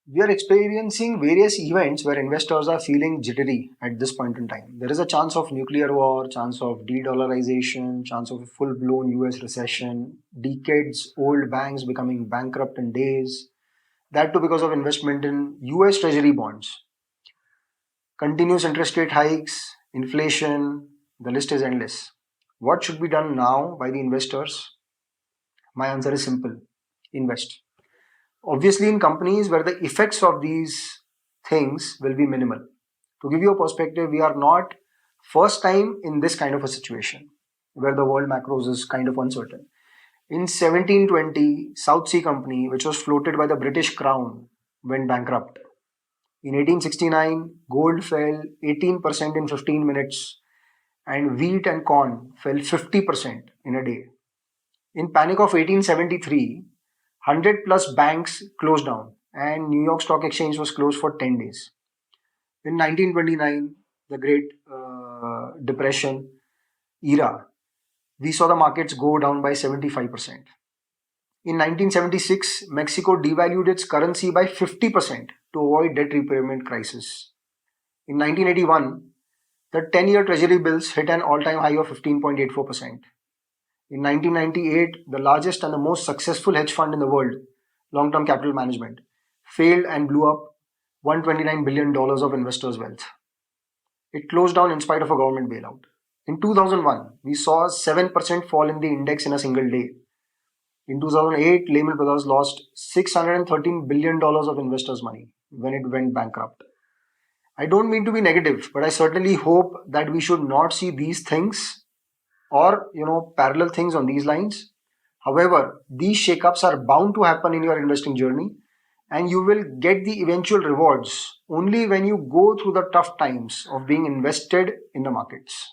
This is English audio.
We are experiencing various events where investors are feeling jittery at this point in time. There is a chance of nuclear war, chance of de-dollarization, chance of a full-blown US recession, decades-old banks becoming bankrupt in days. That too because of investment in US Treasury bonds. Continuous interest rate hikes, inflation, the list is endless. What should be done now by the investors? My answer is simple: invest. Obviously, in companies where the effects of these things will be minimal. To give you a perspective, we are not first time in this kind of a situation where the world macros is kind of uncertain. In 1720, South Sea Company, which was floated by the British Crown, went bankrupt. In 1869, gold fell 18% in 15 minutes, and wheat and corn fell 50% in a day. In panic of 1873, 100 plus banks closed down and New York Stock Exchange was closed for 10 days. In 1929, the Great Depression era, we saw the markets go down by 75%. In 1976, Mexico devalued its currency by 50% to avoid debt repayment crisis. In 1981, the 10-year treasury bills hit an all-time high of 15.84%. In 1998, the largest and the most successful hedge fund in the world, Long-Term Capital Management, failed and blew up $129 billion of investors' wealth. It closed down in spite of a government bailout. In 2001, we saw a 7% fall in the index in a single day. In 2008, Lehman Brothers lost $613 billion of investors' money when it went bankrupt. I don't mean to be negative, but I certainly hope that we should not see these things or parallel things on these lines. However, these shakeups are bound to happen in your investing journey, and you will get the eventual rewards only when you go through the tough times of being invested in the markets.